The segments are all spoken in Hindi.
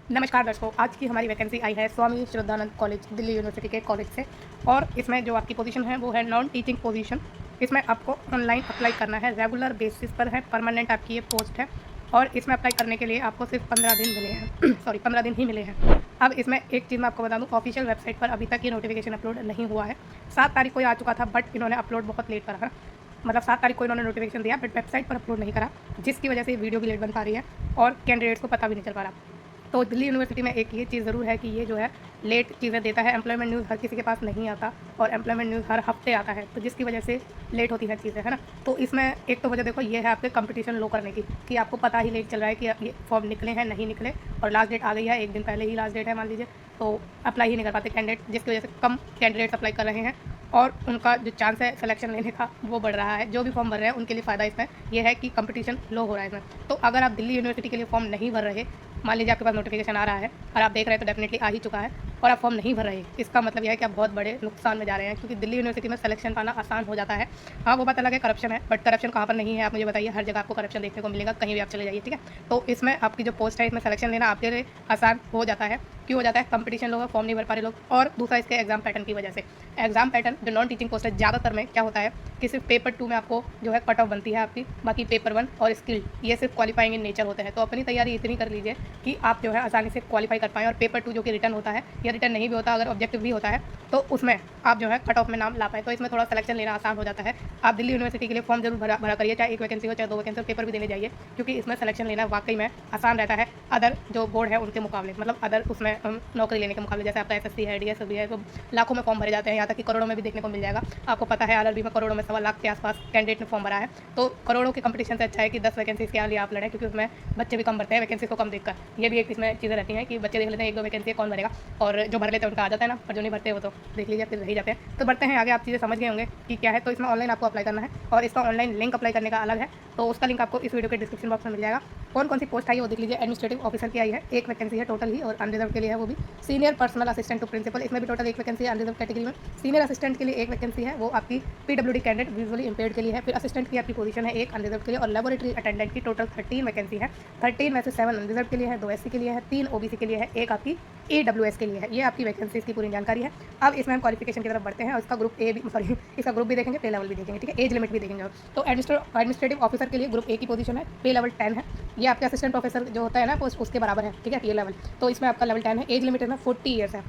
नमस्कार दर्शकों, आज की हमारी वैकेंसी आई है स्वामी श्रद्धानंद कॉलेज दिल्ली यूनिवर्सिटी के कॉलेज से। और इसमें जो आपकी पोजीशन है वो है नॉन टीचिंग पोजीशन। इसमें आपको ऑनलाइन अप्लाई करना है, रेगुलर बेसिस पर है, परमानेंट आपकी ये पोस्ट है। और इसमें अप्लाई करने के लिए आपको सिर्फ 15 दिन मिले हैं सॉरी 15 दिन ही मिले हैं। अब इसमें एक चीज़ मैं आपको बता दूं, ऑफिशियल वेबसाइट पर अभी तक ये नोटिफिकेशन अपलोड नहीं हुआ है। 7 तारीख को ये आ चुका था, बट इन्होंने अपलोड बहुत लेट करा है। मतलब 7 तारीख को इन्होंने नोटिफिकेशन दिया, बट वेबसाइट पर अपलोड नहीं करा, जिसकी वजह से वीडियो भी लेट बन पा रही है और कैंडिडेट्स को पता भी नहीं चल पा रहा। तो दिल्ली यूनिवर्सिटी में एक ये चीज़ ज़रूर है कि ये जो है लेट चीज़ें देता है। एम्प्लॉयमेंट न्यूज़ हर किसी के पास नहीं आता और एम्प्लॉयमेंट न्यूज़ हर हफ्ते आता है, तो जिसकी वजह से लेट होती है चीज़ें, है ना। तो इसमें एक तो वजह देखो ये है आपके कंपटीशन लो करने की, कि आपको पता ही लेट चल रहा है कि ये फॉर्म निकले हैं नहीं निकले, और लास्ट डेट आ गई है, एक दिन पहले ही लास्ट डेट है मान लीजिए, तो अप्लाई ही नहीं कर पाते कैंडिडेट, जिसकी वजह से कम कैंडिडेट्स अप्लाई कर रहे हैं और उनका जो चांस है सिलेक्शन लेने का वो बढ़ रहा है। जो भी फॉर्म भर रहे हैं उनके लिए फ़ायदा इसमें यह है कि कंपटीशन लो हो रहा है इसमें। तो अगर आप दिल्ली यूनिवर्सिटी के लिए फॉर्म नहीं भर रहे, मान लीजिए आपके पास नोटिफिकेशन आ रहा है और आप देख रहे हैं तो डेफिनेटली आ ही चुका है, और आप फॉर्म नहीं भर रहे, इसका मतलब यह है कि आप बहुत बड़े नुकसान में जा रहे हैं, क्योंकि दिल्ली यूनिवर्सिटी में सिलेक्शन पाना आसान हो जाता है। हाँ, वो बात अलग है, करप्शन है, बट करप्शन कहाँ पर नहीं है आप मुझे बताइए। हर जगह आपको करप्शन देखने को मिलेगा, कहीं भी आप चले जाइए, ठीक है। तो इसमें आपकी जो पोस्ट है इसमें सिलेक्शन लेना आपके लिए आसान हो जाता है। क्यों हो जाता है? कंपटीशन लोग फॉर्म नहीं भर पा रहे लोग, और दूसरा इसके एग्जाम पैटर्न की वजह से। एग्जाम पैटर्न जो नॉन टीचिंग पोस्ट है, ज़्यादातर में क्या होता है कि सिर्फ पेपर 2 में आपको जो है कट ऑफ बनती है आपकी, बाकी पेपर 1 और स्किल्ड ये सिर्फ क्वालिफाइंग इन नेचर होते हैं। तो अपनी तैयारी इतनी कर लीजिए कि आप जो है आसानी से क्वालिफाई कर पाएँ, और पेपर 2 जो कि रिटर्न होता है या रिटर्न नहीं भी होता, अगर ऑब्जेक्टिव भी होता है तो उसमें आप जो है कट ऑफ में नाम ला पाए, तो इसमें थोड़ा सिलेक्शन लेना आसान हो जाता है। आप दिल्ली यूनिवर्सिटी के लिए फॉर्म जरूर भरा करिए, चाहे एक वैकेंसी हो चाहे 2 वैकेंसी हो, पेपर भी देने जाइए, क्योंकि इसमें सिलेक्शन लेना वाकई में आसान रहता है अदर जो बोर्ड है उनके मुकाबले, मतलब अदर उसमें नौकरी लेने के मुकाबले। जैसे आपका एसएससी है, डीएसएसबी है, तो लाखों में फॉर्म भरे जाते हैं, यहाँ तक कि करोड़ों में भी देखने को मिल जाएगा। आपको पता है आरआरबी में करोड़ों में 1.25 लाख के आसपास कैंडिडेट ने फॉर्म भरा है। तो करोड़ों के कंपटीशन से अच्छा है कि 10 वैकेंसी के लिए आप लड़ें, क्योंकि उसमें बच्चे भी कम भरते हैं वैकेंसी को कम देखकर। ये भी एक इसमें चीज़ें रहती हैं कि बच्चे देख लेते हैं 1-2 वैकेंसी कौन भरेगा, और जो भर लेते हैं उनका आ जाता है ना, और जो नहीं भरते वो तो देख लीजिए फिर रह जाते हैं। तो बढ़ते हैं आगे, आप चीज़ें समझ गए होंगे कि क्या है। तो इसमें ऑनलाइन आपको अप्लाई करना है, और इसका ऑनलाइन लिंक अप्लाई करने का अलग है, तो उसका लिंक आपको इस वीडियो के डिस्क्रिप्शन बॉक्स में मिल जाएगा। कौन सी पोस्ट आई है वो देख लीजिए। एडमिनिस्ट्रेटिव ऑफिसर की आई है, एक वैकेंसी है टोटल ही, और अनरिजर्व के लिए है वो भी। Senior personal assistant to principal, इसमें भी टोटल एक वैकेंसी है अनरिजर्व कैटेगरी में। सीनियर असिस्टेंट के लिए एक वैकेंसी है, वो आपकी पीडब्ल्यूडी कैंडिडेट विजुअली इंपेयर्ड के लिए है। फिर असिस्टेंट की आपकी पोजीशन है एक अनरिजर्व के लिए, और लेबोरेटरी अटेंडेंट की टोटल 13 वैकेंसी है। 13 में से 7 अनरिजर्व के लिए है, 2 एससी के लिए है, 3 ओबीसी के लिए है, एक आपकी ईडब्ल्यूएस के लिए है। ये आपकी वैकेंसीज की पूरी जानकारी है। अब इसमें हम क्वालिफिकेशन की तरफ बढ़ते हैं, और इसका ग्रुप ए भी इसका ग्रुप भी देखेंगे, पे लेवल भी देखेंगे, ठीक है, एज लिमिट भी देखेंगे। तो एडमिनिस्ट्रेटिव ऑफिसर के लिए ग्रुप ए की पोजीशन है, पे लेवल 10 है। ये आपके असिस्टेंट प्रोफेसर जो होता है ना पोस्ट, उसके बराबर है, ठीक है, पे लेवल। तो इसमें आपका लेवल 10 है, एज लिमिट है 40 ईयर्स है।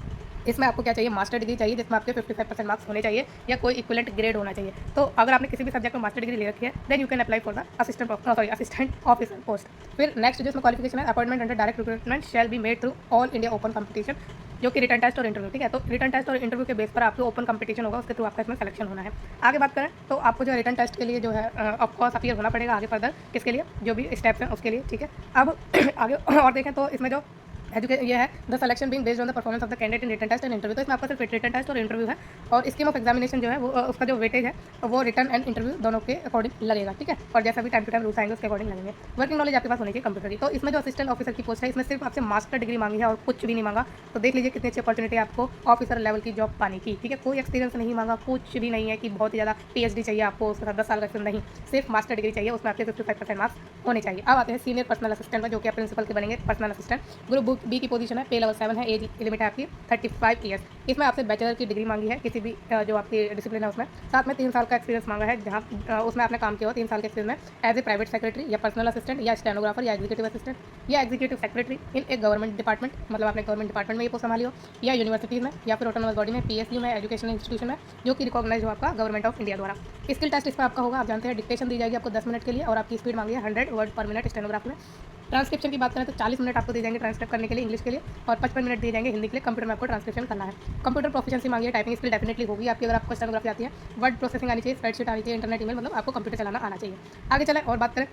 इसमें आपको क्या चाहिए? मास्टर डिग्री चाहिए, जिसमें आपके 55% मार्क्स होने चाहिए, या कोई इक्विवेलेंट ग्रेड होना चाहिए। तो अगर आपने किसी भी सब्जेक्ट में मास्टर डिग्री ले रखी है, then you can apply for the assistant officer post. फिर नेक्स्ट जो इसमें क्वालिफिकेशन है, appointment under direct recruitment shall be made through all India open competition, जो कि रिटर्न टेस्ट और इंटरव्यू, ठीक है। तो रिटर्न टेस्ट और इंटरव्यू के बेस पर आपको ओपन कंपटीशन होगा, उसके थ्रू आपका इसमें सिलेक्शन होना है। आगे बात करें तो आपको जो रिटर्न टेस्ट के लिए जो है ऑफकोर्स अपीयर होना पड़ेगा आगे फर्दर, किसके लिए? जो भी स्टेप्स हैं उसके लिए, ठीक है। अब आगे और देखें तो इसमें जो ये है the selection being based on the performance of the candidate in written test and interview. तो इसमें आपका सिर्फ रिटन टेस्ट और इंटरव्यू है, और स्कीम ऑफ एग्जामिनेशन जो है वो उसका जो वेटेज है वो रिटन एंड इंटरव्यू दोनों के अकॉर्डिंग लगेगा, ठीक है। और जैसा भी टाइम टू टाइम रूल्स आएंगे उसके अकॉर्डिंग लगेंगे। वर्किंग नॉलेज आपके पास होनी चाहिए कंप्यूटर की। तो इसमें जो असिस्टेंट ऑफिसर की पोस्ट है, इसमें सिर्फ आपसे मास्टर डिग्री मांगी है और कुछ भी नहीं मांगा। तो देख लीजिए कितनी अच्छी अपॉर्चुनिटी आपको ऑफिसर लेवल की जॉब पाने की, ठीक है। कोई एक्सपीरियंस नहीं मांगा, कुछ भी नहीं है कि बहुत ही ज़्यादा पीएचडी चाहिए आपको, उसके साथ 10 साल का एक्सपीरियंस नहीं, सिर्फ मास्टर डिग्री चाहिए, उसमें आपके 55% मार्क्स होने चाहिए। अब आते हैं सीनियर पर्सनल असिस्टेंट में, जो कि प्रिंसिपल के बनेंगे पर्सनल असिस्टेंट। ग्रुप बी की पोजीशन है, पे लेवल 7 है, एज लिमिट है आपकी 35 ईयर्स। इसमें आपसे बैचलर की डिग्री मांगी है किसी भी जो आपकी डिसिप्लिन है उसमें, साथ में 3 साल का एक्सपीरियंस मांगा है, जहाँ उसमें आपने काम किया हो 3 साल के एक्सपीरियंस में एज ए प्राइवेट सेक्रेटरी या पर्सनल असिस्टेंट या स्टेनोग्राफर या एग्जीक्यूटिव असिस्टेंट या एग्जीक्यूटिव सेक्रेटरी इन एक गवर्नमेंट डिपार्टमेंट, मतलब आपने गवर्नमेंट डिपार्टमेंट में ये पोस्ट संभाली हो, या यूनिवर्सिटी में या फिर ऑटोनोमस बॉडी में, पीएसयू में, एजुकेशनल इंस्टीट्यूशन में, जो कि रिकॉग्नाइज हो आपका गवर्नमेंट ऑफ इंडिया द्वारा। स्किल टेस्ट इस पर आपका होगा, आप जानते हैं। डिक्टेशन दी जाएगी आपको 10 मिनट के लिए, और आपकी स्पीड मांगी है 100 वर्ड पर मिनट स्टेनोग्राफी में। ट्रांसक्रिप्शन की बात करें तो 40 मिनट आपको दिए जाएंगे ट्रांसक्रिप्ट करने के लिए इंग्लिश के लिए, और 55 मिनट दिए जाएंगे हिंदी के लिए। कंप्यूटर में आपको ट्रांसक्रिप्शन करना है। कंप्यूटर प्रोफिशिएंसी मांगी है, टाइपिंग स्किल डेफिनेटली होगी आपकी, अगर आपको स्टेनोग्राफी आती है। वर्ड प्रोसेसिंग आनी चाहिए, स्प्रेडशीट आनी चाहिए, इंटरनेट ईमेल, मतलब आपको कंप्यूटर चलाना आना चाहिए। आगे चलें और बात करें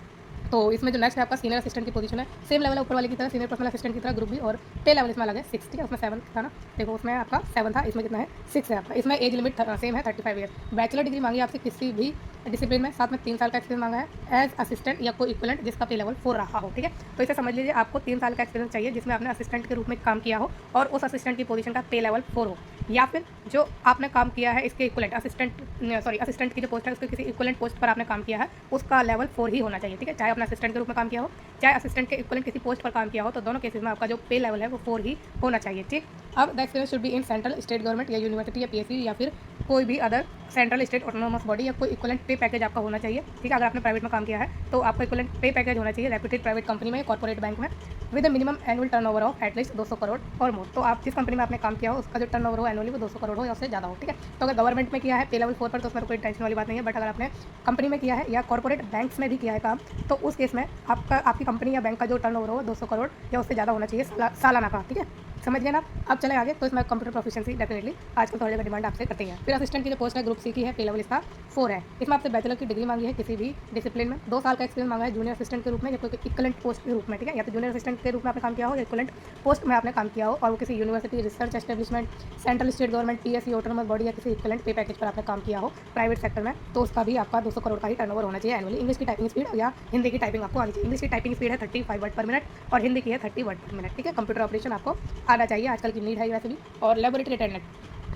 तो इसमें जो नेक्स्ट है आपका सीनियर असिस्टेंट की पोजीशन है, सेम लेवल है ऊपर वाले की तरह, सीनियर पर्सनल असिस्टेंट की तरह ग्रुप भी, और पे लेवल इसमें अलग है 6, ठीक है। उसमें 7 था ना, देखो उसमें आपका 7 था, इसमें कितना है 6 है आपका। इसमें एज लिमिट सेम है 35 ईयर। बैचलर डिग्री मांगी आपसे किसी भी डिसिप्लिन में, साथ में 3 साल का एक्सपीरियंस मांगा है एज असिस्टेंट या कोई इक्विवेलेंट जिसका पे लेवल 4 रहा हो, ठीक है। तो इसे समझ लीजिए आपको 3 साल का एक्सपीरियंस चाहिए जिसमें आपने असिस्टेंट के रूप में काम किया हो, और उस असिस्टेंट की पोजीशन का पे लेवल 4 हो, या फिर जो आपने काम किया है इसके इक्विवेलेंट असिस्टेंट की जो पोस्ट है उसके किसी इक्विवेलेंट पोस्ट पर आपने काम किया है, उसका लेवल 4 ही होना चाहिए, ठीक है। चाहे अपना आपने असिस्टेंट के रूप में काम किया हो, चाहे असिस्टेंट के इक्वलेंट किसी पोस्ट पर काम किया हो, तो दोनों केसेस में आपका जो पे लेवल है वो 4 ही होना चाहिए। ठीक, अब the experience should be in central, state government या यूनिवर्सिटी या पीएससी या फिर कोई भी other central state autonomous body या कोई इक्वलेंट पे पैकेज आपका होना चाहिए। ठीक है, अगर आपने प्राइवेट में काम किया है तो आपका इक्वलेंट पे पैकेज होना चाहिए रेप्यूटेड प्राइवेट कंपनी में, कॉर्पोरेट बैंक में, with minimum annual turnover of at least 200 crore और मोर। तो आप जिस कंपनी में आपने काम किया हो उसका जो टर्नओवर हो एनुअली वो 200 करोड़ हो या उससे ज़्यादा हो। ठीक है, तो अगर गवर्नमेंट में किया है पे लेवल 4 पर तो उसमें कोई टेंशन वाली बात नहीं है, बट अगर आपने कंपनी में किया है या कॉर्पोरेट बैंक्स में भी किया है काम, तो उस केस में आपकी कंपनी या बैंक का जो टर्नओवर हो 200 करोड़ या उससे ज़्यादा होना चाहिए सालाना का। ठीक है, समझ गए ना। अब चले आगे, तो इसमें कंप्यूटर प्रोफिशिएंसी डेफिनेटली आजकल थोड़ी जगह डिमांड आपसे करती है। फिर असिस्टेंट की जो पोस्ट है ग्रुप सी की है, पे लेवल इसका 4 है। इसमें आपसे बैचलर की डिग्री मांगी है किसी भी डिसिप्लिन में, 2 साल का एक्सपीरियंस मांगा है जूनियर असिस्टेंट के रूप में या कोई इक्वलेंट पोस्ट के रूप में। ठीक है, या तो जूनियर असिस्टेंट के रूप में आपने काम किया हो या इक्वलेंट पोस्ट में आपने काम किया हो और वो किसी university, research establishment, central state government, PSC, autonomous body या किसी इक्वलेंट पे पैकेज पर आपने काम किया हो प्राइवेट सेक्टर में, तो उसका भी आपका 200 करोड़ का ही टर्नओवर होना चाहिए एनुअली। इंग्लिश की टाइपिंग स्पीड या हिंदी की टाइपिंग आपको आनी चाहिए। इंग्लिश की टाइपिंग स्पीड है 35 वर्ड पर मिनट और हिंदी की है 30 वर्ड पर मिनट। ठीक है, कंप्यूटर ऑपरेशन आपको आना चाहिए, आजकल की नीड है वैसे भी। और लेबोरेटरी अटेंडेंट,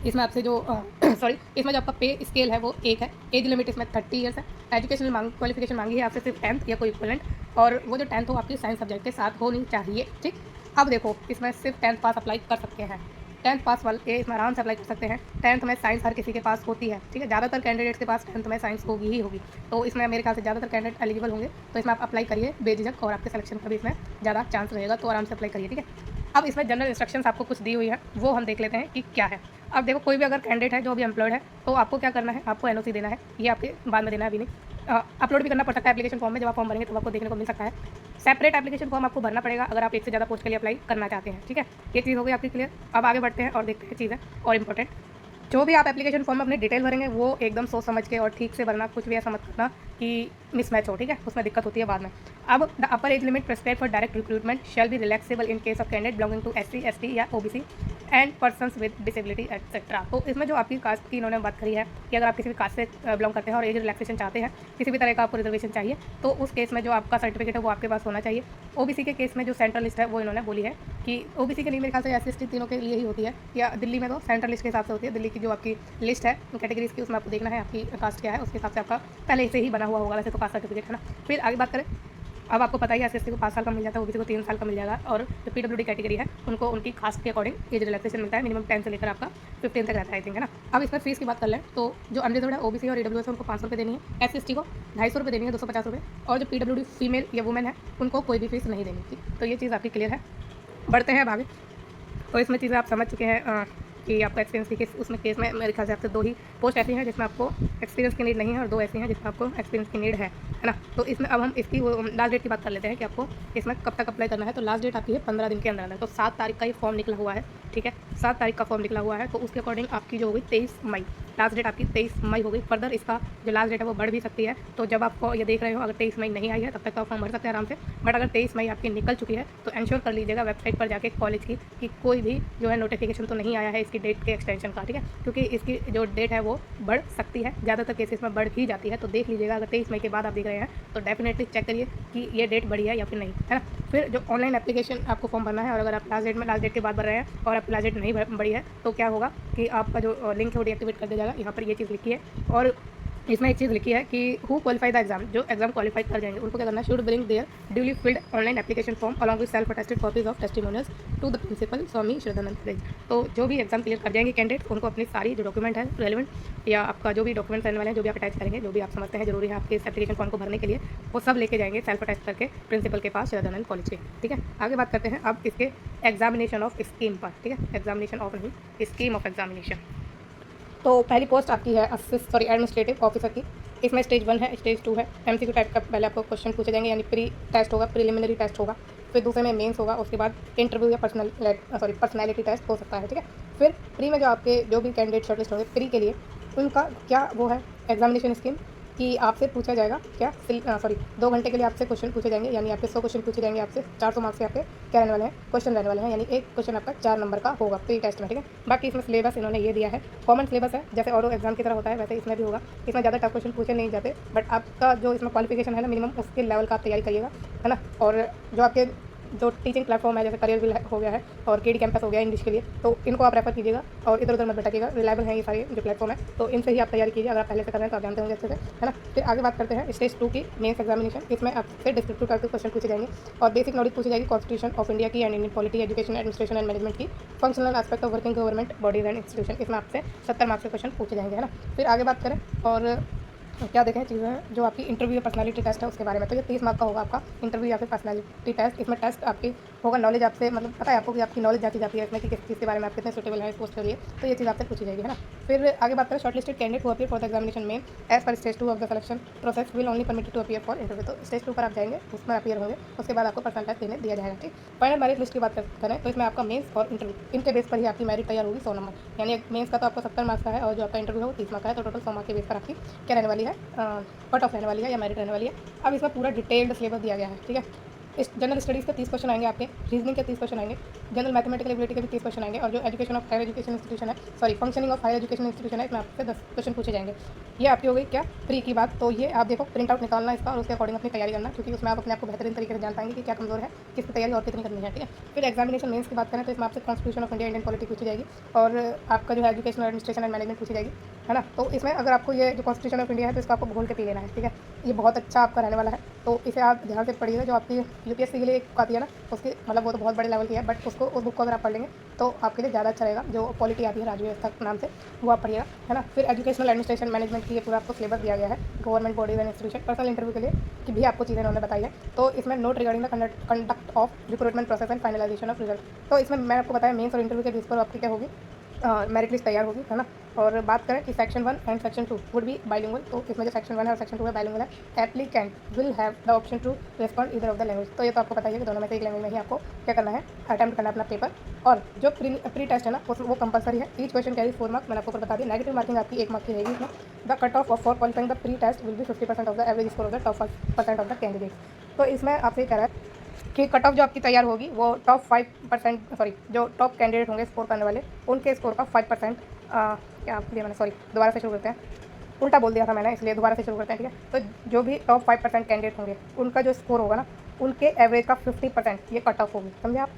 इसमें आपसे जो सॉरी इसमें जो आपका पे स्केल है वो 1 है। एज लिमिट इसमें 30 ईयर्स है। एजुकेशनल क्वालिफिकेशन मांगी है आपसे सिर्फ 10th या कोई इक्वलेंट, और वो जो 10th हो आपकी साइंस सब्जेक्ट के साथ होनी चाहिए। ठीक, अब देखो इसमें सिर्फ 10th पास अप्लाई कर सकते हैं। 10th पास वाले इसमें आराम से अप्लाई कर सकते हैं। 10th में साइंस हर किसी के पास होती है। ठीक है, ज़्यादातर कैंडिडेट्स के पास 10th में साइंस होगी ही होगी, तो इसमें मेरे ख्याल से ज़्यादातर कैंडिडेट एलिजिबल होंगे, तो इसमें आप अप्लाई करिए बेझिझक और आपके सिलेक्शन का भी इसमें ज़्यादा चांस रहेगा, तो आराम से अप्लाई करिए। ठीक है, अब इसमें जनरल इंस्ट्रक्शंस आपको कुछ दी हुई है, वो हम देख लेते हैं कि क्या है। अब देखो, कोई भी अगर कैंडिडेट है जो अभी एम्प्लॉयड है तो आपको क्या करना है, आपको एनओसी देना है। ये आपके बाद में देना है, अभी नहीं। अपलोड भी करना पड़ सकता है एप्लीकेशन फॉर्म में, जब आप फॉर्म भरेंगे तो आपको देखने को मिल सकता है। सेपरेट एप्लीकेशन फॉर्म आपको भरना पड़ेगा अगर आप एक से ज़्यादा पोस्ट के लिए अप्लाई करना चाहते हैं। ठीक है, ये चीज़ हो गई आपकी क्लियर। अब आगे बढ़ते हैं और देखते हैं चीज़ें और इंपॉर्टेंट। जो भी आप एप्लीकेशन फॉर्म में अपनी डिटेल भरेंगे वो एकदम सोच समझ के और ठीक से भरना, कुछ भी ऐसा मत करना कि मिसमैच हो। ठीक है, उसमें दिक्कत होती है बाद में। अब the upper age limit prescribe for direct recruitment shall be relaxable in case of candidate belonging to SC, ST या OBC and persons with disability etcetera. तो इसमें जो आपकी कास्ट की इन्होंने बात करी है कि अगर आप किसी भी कास्ट से बिलोंग करते हैं और एज रिलैक्सेशन चाहते हैं, किसी भी तरह का आपको रिजर्वेशन चाहिए, तो उस केस में जो आपका सर्टिफिकेट है वो आपके पास होना चाहिए। ओबीसी के केस में जो सेंट्रल लिस्ट है वो इन्होंने बोली है कि ओबीसी के लिए मेरे ख्याल से एससी, एसटी तीनों के लिए ही होती है, या दिल्ली में तो सेंट्रल लिस्ट के हिसाब से होती है। दिल्ली की जो आपकी लिस्ट है कैटेगरीज की, उसमें आपको देखना है आपकी कास्ट क्या है, उसके हिसाब से आपका पहले से ही बना हुआ होगा वैसे तो कास्ट सर्टिफिकेट है ना। फिर आगे बात करें, अब आपको पता ही है एसएससी को 5 साल का मिल जाता है, ओबीसी को 3 साल का मिल जाएगा, और जो पीडब्ल्यूडी कैटेगरी है उनको उनकी कास्ट के अकॉर्डिंग एज रिलैक्सेशन मिलता है, मिनिमम 10 से लेकर आपका 15 तक रहता है, आई थिंक, है ना। अब इसमें फीस की बात कर लें तो जो अनरिजर्व्ड है ओबीसी और ईडब्ल्यूएस उनको 500 रुपये देनी है, एससी को 250 रुपये देनी है, 250 रुपये, और जो पीडब्ल्यूडी फीमेल या वुमेन है उनको कोई भी फीस नहीं देनी थी। तो ये चीज़ आपकी क्लियर है। बढ़ते हैं अब आगे। तो इसमें चीज़ें आप समझ चुके हैं कि आपका एक्सपीरियंस की केस, उसमें केस में मेरे ख्याल से आपसे 2 ही पोस्ट ऐसी हैं जिसमें आपको एक्सपीरियंस की नीड नहीं है और 2 ऐसी हैं जिसमें आपको एक्सपीरियंस की नीड है ना। तो इसमें अब हम इसकी लास्ट डेट की बात कर लेते हैं कि आपको इसमें कब तक अप्लाई करना है। तो लास्ट डेट आपकी है 15 दिन के अंदर अंदर। तो 7 तारीख का ये फॉर्म निकला हुआ है। ठीक है, 7 तारीख का फॉर्म निकला हुआ है, तो उसके अकॉर्डिंग आपकी जो होगी 23 मई, लास्ट डेट आपकी 23 मई हो गई। फर्दर इसका जो लास्ट डेट है वो बढ़ भी सकती है, तो जब आपको ये देख रहे हो अगर 23 मई नहीं आई है तब तक तो आप फॉर्म भर सकते हैं आराम से, बट अगर 23 मई आपकी निकल चुकी है तो इंश्योर कर लीजिएगा वेबसाइट पर जाके कॉलेज की कि कोई भी जो है नोटिफिकेशन तो नहीं आया है इसकी डेट के एक्सटेंशन का। ठीक है, क्योंकि इसकी जो डेट है वो बढ़ सकती है, ज़्यादातर केसेस में बढ़ ही जाती है, तो देख लीजिएगा अगर 23 मई के बाद आप देख रहे हैं तो डेफिनेटली चेक करिए कि ये डेट बढ़ी है या फिर नहीं, है ना। फिर जो ऑनलाइन एप्लीकेशन आपको फॉर्म भरना है, और अगर आप लास्ट डेट के बाद भर रहे हैं और आप लास्ट डेट नहीं बढ़ी है तो क्या होगा कि आपका जो लिंक है वो डीएक्टिवेट कर दिया जाएगा। यहाँ पर ये चीज़ लिखी है, और इसमें एक चीज़ लिखी है कि हु क्वालिफाई द एग्जाम, जो एग्जाम क्वालिफाई कर जाएंगे उनको क्या करना है, should bring their duly filled online application form along with self attested copies of testimonials to the principal Swami Shraddhanand College. तो जो भी एग्जाम क्लियर कर जाएंगे कैंडिडेट, उनको अपनी सारी जो डॉक्यूमेंट है रेलिवेंट, या आपका जो भी डॉक्यूमेंट्स रहने वाले हैं, जो भी आप अटैच करेंगे, जो भी आप समझते हैं जरूरी है आपके इस एप्लीकेशन फॉर्म को भरने के लिए, वो सब लेके जाएंगे सेल्फ अटेस्ट करके प्रिंसिपल के पास श्रद्धानंद कॉलेज के। ठीक है, आगे बात करते हैं अब इसके एग्जामिनेशन ऑफ स्कीम पर। ठीक है, एग्जामिनेशन ऑफ नहीं, स्कीम ऑफ एग्जामिनेशन। तो पहली पोस्ट आपकी है एडमिनिस्ट्रेटिव ऑफिसर की। इसमें स्टेज 1 है, स्टेज 2 है। एमसीक्यू टाइप का पहले आपको क्वेश्चन पूछे जाएंगे, यानी प्री टेस्ट होगा, प्रीलिमिनरी टेस्ट होगा, फिर दूसरे में मेंस होगा, उसके बाद इंटरव्यू या पर्सनैलिटी टेस्ट हो सकता है। ठीक है, फिर प्री में जो आपके जो भी कैंडिडेट शॉर्टलिस्ट होंगे प्री के लिए, उनका क्या वो है एग्जामिनेशन स्कीम कि आपसे पूछा जाएगा क्या 2 घंटे के लिए आपसे क्वेश्चन पूछे जाएंगे, यानी आपके 100 क्वेश्चन पूछे जाएंगे आपसे। 400 मार्क्स के आपके क्या रहने वाले हैं, क्वेश्चन रहने वाले हैं, यानी एक क्वेश्चन आपका 4 नंबर का होगा प्री टेस्ट में। ठीक है, बाकी इसमें सिलेबस इन्होंने ये दिया है, कॉमन सिलेबस है, जैसे और एग्जाम की तरह होता है वैसे इसमें भी होगा। इसमें ज़्यादा टफ क्वेश्चन पूछे नहीं जाते, बट आपका जो इसमें क्वालिफिकेशन है ना मिनिमम, उसके लेवल का आप तैयारी करिएगा, है ना। और जो आपके जो टीचिंग प्लेटफॉर्म है जैसे करियर विल हो गया है और केडी कैंपस हो गया इंग्लिश के लिए, तो इनको आप रेफर कीजिएगा और इधर उधर मत भटकिएगा। रिलायबल है ये सारे जो प्लेटफॉर्म है, तो इनसे ही आप तैयारी कीजिए। अगर आप पहले से कर रहे हैं तो आप जानते होंगे अच्छे से, है ना। फिर आगे बात करते हैं स्टेज 2 की मेंस एग्जामिनेशन। इसमें आपसे डिस्क्रिप्टिव टाइप के क्वेश्चन पूछे जाएंगे और बेसिक नॉलेज पूछी जाएगी कॉन्स्टिट्यूशन ऑफ इंडिया की and Indian polity, education, administration and management की, functional aspect of working government bodies and institution. इसमें आपसे 70 मार्क्स के क्वेश्चन पूछे जाएंगे, है ना। फिर आगे बात करें और क्या देखें चीज़ें जो आपकी इंटरव्यू या पर्सनालिटी टेस्ट है उसके बारे में। तो ये 30 मार्क का होगा आपका इंटरव्यू या फिर पर्सनालिटी टेस्ट। इसमें टेस्ट आपकी होगा नॉलेज आपसे, मतलब पता है आपको कि आपकी नॉलेज जांची जाती है इसमें कि किस चीज़ के बारे में आप कितने सूटेबल है इस पोस्ट के लिए, तो ये चीज़ आपसे पूछी जाएगी, है ना। फिर आगे बात करें shortlisted candidate who appear for the examination main as per stage 2 of the selection process will only permitted to appear for interview. तो स्टेज 2 पर आप जाएंगे, उसमें अपीयर होंगे, उसके बाद आपको पर्सनल टेस्ट देने दिया जाएगा, ठीक। फाइनल मेरिट लिस्ट की बात करें तो इसमें आपका मेंस और इंटरव्यू इनके बेस पर ही आपकी मेरिट तैयार होगी 100 नंबर। यानी मेंस का तो आपको 70 मार्क्स का है और जो आपका इंटरव्यू है वो 30 मार्क्स का है, तो टोटल 100 मार्क्स के बेस पर आपकी क्या रहने वाली है, कट ऑफ रहने वाली है या मेरिट रहने वाली है। अब इसमें पूरा डिटेल्ड सिलेबस दिया गया है, ठीक है। इस जनरल स्टडीज़ के 30 क्वेश्चन आएंगे आपके, रीजनिंग के 30 क्वेश्चन आएंगे, जनरल मैथमेटिकल एबिलिटी के भी 30 क्वेश्चन आएंगे और जो education of higher education institution है, sorry functioning of higher education institution है, इसमें आपसे 10 क्वेश्चन पूछे जाएंगे। ये आपकी हो गई क्या प्री की बात। तो ये आप देखो प्रिंट आउट निकालना इसका और उसके अकॉर्डिंग अपनी तैयारी करना, क्योंकि उसमें आप अपने आप को बेहतरीन तरीके से जान पाएंगे कि क्या कमजोर है, किसकी तैयारी और कितनी करनी है, ठीक है। फिर एग्जामिनेशन मेंस की बात करें तो इसमें आपसे constitution of India, Indian polity पूछी जाएगी और आपका जो है एजुकेशन एडमिनिस्ट्रेशन एंड मैनेजमेंट पूछी जाएगी, है ना। तो इसमें अगर आपको ये जो कॉन्स्टिट्यूशन ऑफ इंडिया है तो इसको आपको भूल के पी लेना है, ठीक है। ये बहुत अच्छा आपका रहने वाला है, तो इसे आप ध्यान से पढ़िएगा। जो आपकी यूपीएससी के लिए एक आती है ना, उसकी मतलब वो तो बहुत बड़े लेवल की है, बट उसको उस बुक को अगर आप पढ़ लेंगे तो आपके लिए ज़्यादा अच्छा रहेगा। जो पॉलिटी आती है राज्य व्यवस्था के नाम से, वो आप पढ़िएगा, है ना। फिर एजुकेशनल एडमिनिस्ट्रेशन मैनेजमेंट की ये पूरा आपको सिलेबस दिया गया है, government bodies and institution, personal interview के लिए कि भी आपको चीज़ें उन्होंने बताई है। तो इसमें note regarding the conduct of recruitment process and finalisation of result. तो इसमें मैं आपको बताया मेंस और इंटरव्यू के बेस पर आपकी क्या होगी, मेरिट लिस्ट तैयार होगी, है ना। और बात करें कि section 1 and section 2 would be bilingual. तो इसमें जो सेक्शन 1 है और सेक्शन 2 है बाइलिंगुअल है। Applicant will have the option to respond either of the language. तो ये तो आपको पता ही है कि दोनों में से एक लैंग्वेज में ही आपको क्या करना है, अटैम्प्ट करना अपना पेपर। और जो प्री टेस्ट है ना वो कंपलसरी है। ईच क्वेश्चन कैरी 4 मार्क्स, मैंने आपको बता दिया। नेगेटिव मार्किंग आपकी 1 मार्क की रहेगी इसमें। The cut off for qualifying the pre test will be 50% of the average score of the top 5% of the candidate. तो इसमें आपसे कह रहा है कि कट ऑफ जो आपकी तैयार होगी वो टॉप 5%, सॉरी जो टॉप कैंडिडेट होंगे स्कोर करने वाले, उनके स्कोर का 5%, क्या दिया मैंने, सॉरी दोबारा से शुरू करते हैं, उल्टा बोल दिया था मैंने, इसलिए दोबारा से शुरू करते हैं, ठीक है। तो जो भी टॉप 5% कैंडिडेट होंगे उनका जो स्कोर होगा ना, उनके एवरेज का 50% ये कट ऑफ होगी, समझे आप।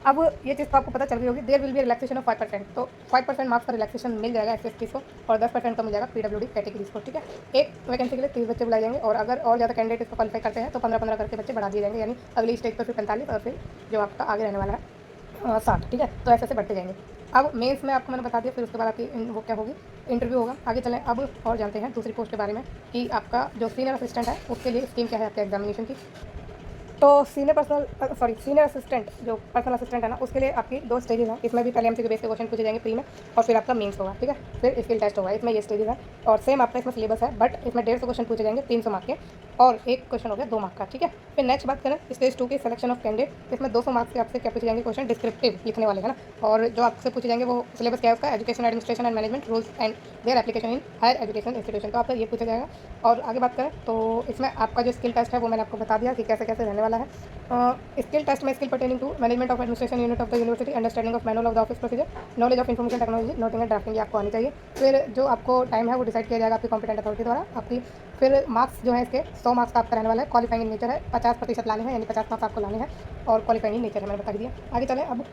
अब ये चीज़ तो आपको पता चल गई होगी। There will be relaxation of 5%, तो 5% मार्क्स का रिलैक्सेशन मिल जाएगा एसएसटी को और 10% का मिल जाएगा पीडब्ल्यूडी कैटेगरीज को, ठीक है। एक वैकेंसी के लिए 30 बच्चे बुलाए जाएंगे और अगर और ज़्यादा कैंडिडेट इसको क्वालिफाई करते हैं तो 15-15 करके बच्चे बढ़ा दिए जाएंगे, यानी अगली स्टेज पर फिर 45 और फिर जो आपका आगे रहने वाला है 60, ठीक है। तो ऐसे बढ़ते जाएंगे। अब मेंस में आपको मैंने बता दिया, फिर उसके बाद आपकी वो क्या होगी, इंटरव्यू होगा। आगे चलें अब और जानते हैं दूसरी पोस्ट के बारे में कि आपका जो सीनियर असिस्टेंट है उसके लिए स्कीम क्या है आपके एग्जामिनेशन की। तो सीनियर असिस्टेंट जो पर्सनल असिस्टेंट है ना, उसके लिए आपकी 2 स्टेजेस हैं। इसमें भी पहले एमसीक्यू बेस के क्वेश्चन पूछे जाएंगे प्री में और फिर आपका मेंस होगा, ठीक है। फिर स्किल टेस्ट होगा। इसमें ये स्टेजेस हैं और सेम आपका इसमें सिलेबस है, बट इसमें 150 क्वेश्चन पूछे जाएंगे 300 मार्क के और एक क्वेश्चन हो गया 2 मार्क का, ठीक है। फिर नेक्स्ट बात करें स्टेज 2 की सिलेक्शन ऑफ कैंडिडेट। इसमें 200 मार्क्स के आपसे क्या पूछे जाएंगे क्वेश्चन, डिस्क्रिप्टिव लिखने वाले, है ना। और जो आपसे पूछे जाएंगे वो सिलेबस क्या है उसका, education administration and management rules and their application in higher education institution. तो आपका ये पूछा जाएगा। और आगे बात करें तो इसमें आपका जो स्किल टेस्ट है वो मैंने आपको बता दिया कि कैसे कैसे रहने वाला है। स्किल टेस्ट में skill pertaining to management of administration unit of the university, understanding of manual of the office procedure, knowledge of information technology, noting and drafting, ये आपको आनी चाहिए। फिर जो आपको टाइम है वो डिसाइड किया जाएगा आपकी कॉम्पिटेंट अथॉरिटी द्वारा आपकी। फिर मार्क्स जो है इसके 100 मार्क्स का आपका रहने वाला है। क्वालिफाइंग इन नेचर है, 50% लाने हैं, यानी 50 मार्क्स आपको लाने हैं और क्वालिफाइंग इन नेचर है, मैंने बता दिया। आगे चलें अब।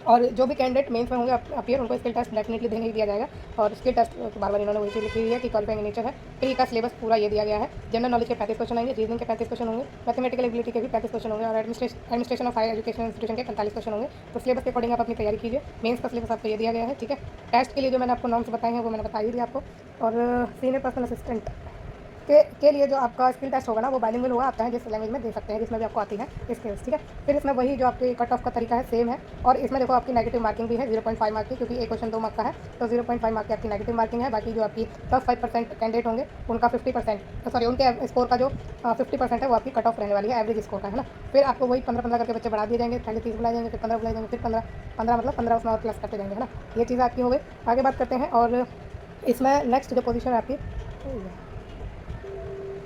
और जो भी कैंडिडेट मेंस में होंगे अपीयर, उनको स्किल टेस्ट डेफिनेटली देने ही दिया जाएगा। और स्किल टेस्ट बार बार इन्होंने वही चीज़ लिखी हुई है कि क्वालिफाइंग इन नेचर है। प्री का सिलेबस पूरा ये दिया गया है। जनरल नॉलेज के 35 क्वेश्चन आएंगे, रीजनिंग के 35 क्वेश्चन होंगे, मैथमेटिकल एबिलिटी के भी 35 क्वेश्चन होंगे और administration of higher education institution के 45 क्वेश्चन होंगे। तो सिलेबस के अकॉर्डिंग आप अपनी तैयारी कीजिए। मेंस का सिलेबस आपको ये दिया गया है, ठीक है। टेस्ट के लिए जो मैंने आपको नॉर्म्स बताए हैं वो मैंने बता ही दिया आपको। और सीनियर पर्सनल असिस्टेंट के लिए जो आपका स्किल टेस्ट होगा ना वो बाइलिंगुअल होगा। आप चाहें जिस लैंग्वेज में दे सकते हैं जिसमें भी आपको आती है स्किल्स, ठीक है। फिर इसमें वही जो आपके कट ऑफ का तरीका है सेम है। और इसमें देखो आपकी नेगेटिव मार्किंग भी है 0.5 मार्क की, क्योंकि एक क्वेश्चन 2 मार्क का है, तो 0.5 मार्क की आपकी नेगेटिव मार्किंग है। बाकी जो आपकी टॉप 5% कैंडिडेट होंगे उनका 50%, सॉरी उनके स्कोर का जो 50% है वो आपकी कट ऑफ रहने वाली है, एवरेज स्कोर का, है ना। फिर आपको वही 15-15 करके बच्चे बढ़ा दिए जाएंगे, पहले 30 बुलाए जाएंगे, फिर 15 बुलाए जाएंगे, फिर 15 मतलब 15 उसमें और प्लस करते जाएंगे, है ना। ये चीज़ आपकी हो गई। आगे बात करते हैं और इसमें नेक्स्ट जो पोजीशन है आपकी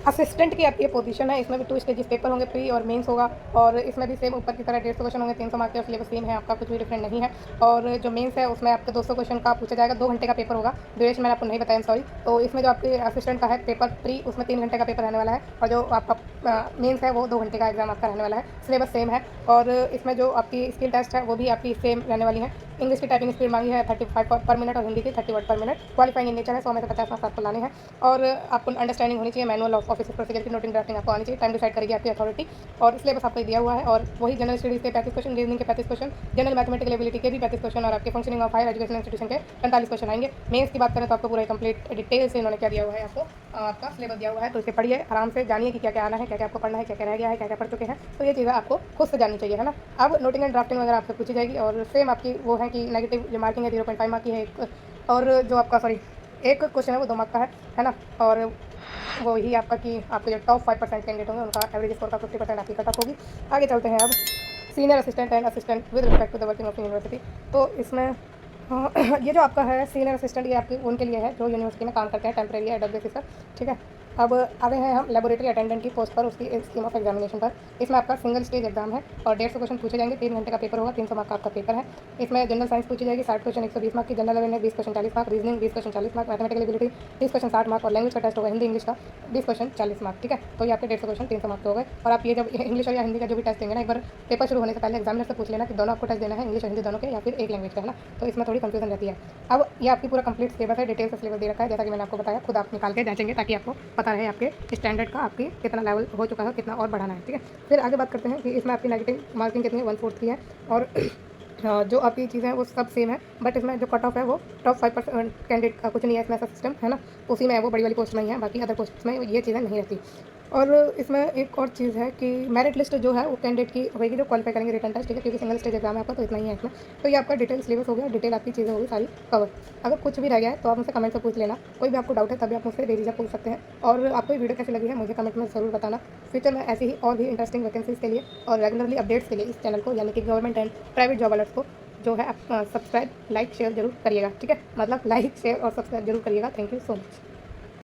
असिस्टेंट की आपकी ये पोजीशन है, इसमें भी 2 स्टेजेस पेपर होंगे, प्री और मेंस होगा और इसमें भी सेम ऊपर की तरह 150 क्वेश्चन होंगे, 300 मार्क्स के और सिलेबस सेम है आपका, कुछ भी डिफरेंट नहीं है। और जो मेंस है उसमें आपके 200 क्वेश्चन का पूछा जाएगा, 2 घंटे का पेपर होगा, ड्यूरेशन मैंने आपको नहीं बताया, सॉरी। तो इसमें जो आपके असिस्टेंट का है पेपर प्री, उसमें 3 घंटे का पेपर रहने वाला है और जो आपका मेंस है वो 2 घंटे का एग्जाम आपका रहने वाला है, सिलेबस सेम है। और इसमें जो आपकी स्किल टेस्ट है वो भी आपकी सेम रहने वाली है। इंग्लिश की टाइपिंग स्पीड मांगी है 35 पर मिनट और हिंदी की 30 वर्ड पर मिनट। क्वालिफाइंग इन नेचर है, 100 में से 50 मार्क्स आपको लाने हैं और आपको अंडरस्टैंडिंग होनी चाहिए मैनुअल ऑफ ऑफिस प्रोसीजर की, नोटिंग ड्राफ्टिंग आपको आनी चाहिए। टाइम डिसाइड करेगी आपकी अथॉरिटी और सिलेबस आपको दिया हुआ है और वही जनरल स्टडीज़ के 35 क्वेश्चन, रीजनिंग के 35 क्वेश्चन, जनरल मैथमेटिकल एबिलिटी के भी 35 क्वेश्चन और आपके functioning of higher education institution के 45 क्वेश्चन आएंगे। मेंस की बात करें तो आपको पूरा कंप्लीट डिटेल से इन्होंने क्या दिया हुआ है, आपको आपका सिलेबस दिया हुआ है। तो इसे पढ़िए आराम से, जानिए कि क्या क्या आना है, क्या क्या आपको पढ़ना है, क्या क्या रह गया है, क्या क्या पढ़ चुके हैं। तो ये चीज़ें आपको खुद से जाननी चाहिए, है ना। अब नोटिंग एंड ड्राफ्टिंग वगैरह आपसे पूछी जाएगी और सेम आपकी वो है कि नेगेटिव जो मार्किंग है 0.5 मार्क की है और जो आपका सॉरी एक क्वेश्चन है वो 2 मार्क का है ना। और वो ही आपका कि आपके जो टॉप 5% कैंडिडेट होंगे उनका एवरेज स्कोर का 50% आपकी कट ऑफ होगी। आगे चलते हैं अब senior assistant and assistant with respect to the working of university. तो इसमें हाँ, ये जो आपका है सीनियर असिस्टेंट, ये आपके उनके लिए है जो यूनिवर्सिटी में काम करते हैं टेम्परेरी एड बेसिस पर, ठीक है। अब आगे हैं हम लेबोरेटरी अटेंडेंट की पोस्ट पर, उसकी स्कीम ऑफ एग्जामिनेशन पर। इसमें आपका सिंगल स्टेज एग्जाम है और 150 क्वेश्चन पूछे जाएंगे, 3 घंटे का पेपर होगा, 300 मार्क का आपका पेपर है। इसमें जनरल साइंस पूछी जाएगी, 60 क्वेश्चन 120 मार्क की, general awareness 20 question 40 mark, reasoning 20 question 40 mark, mathematical ability 30 question 60 mark और लैंग्वेज का टेस्ट होगा हिंदी इंग्लिश का 20 क्वेश्चन 40 मार्क, ठीक है। तो ये आपके 150 क्वेश्चन 300 मार्क हो गए। और आप ये जब इंग्लिश और या हिंदी का जो भी टेस्ट देंगे ना, एक बार पेपर शुरू होने से पहले एग्जामिनर से पूछ लेना कि दोनों आपको टेस्ट देना है, इंग्लिश और हिंदी दोनों के या फिर एक लैंग्वेज का, है ना। तो इसमें थोड़ी कंफ्यूजन रहती है। अब ये आपकी पूरा कंप्लीट सिलेबस है, डिटेल से सिलेबस दे रखा है, जैसा कि मैंने आपको बताया, खुद आप निकाल के जांचेंगे ताकि आपको पता रहे आपके स्टैंडर्ड का आपकी कितना लेवल हो चुका है, कितना और बढ़ाना है, ठीक है। फिर आगे बात करते हैं कि इसमें आपकी नेगेटिव मार्किंग कितनी है, 1/4 की है और जो आपकी चीज़ें हैं वो सब सेम है, बट इसमें जो कट ऑफ है वो टॉप 5% कैंडिडेट का कुछ नहीं है इसमें, ऐसा सिस्टम है ना, उसी में है वो, बड़ी वाली पोस्ट में ही है, बाकी अदर पोस्ट में ये चीज़ें नहीं रहती। और इसमें एक और चीज़ है कि मेरिट लिस्ट जो है वो कैंडिडेट की होगी जो क्वालिफाई करेंगे रिटर्न टेस्ट, ठीक है, क्योंकि सिंगल स्टेज एग्जाम है आपका, तो इतना ही है इसमें। तो ये आपका डिटेल सिलेबस हो गया, डिटेल आपकी चीज़ें होगी सारी कवर। अगर कुछ भी रह गया है तो आप मुझसे कमेंट से पूछ लेना, कोई भी आपको डाउट है तभी आप मुझसे बेझिझक पूछ सकते हैं। और आपको ये वीडियो कैसी लगी है मुझे कमेंट में ज़रूर बताना। फ्यूचर में ऐसी ही और भी इंटरेस्टिंग वैकेंसीज़ के लिए और रेगुलरली अपडेट्स के लिए इस चैनल को यानी कि government and private job alerts को जो है आप सब्सक्राइब लाइक शेयर जरूर करिएगा, ठीक है, मतलब लाइक शेयर और सब्सक्राइब जरूर करिएगा। Thank you so much.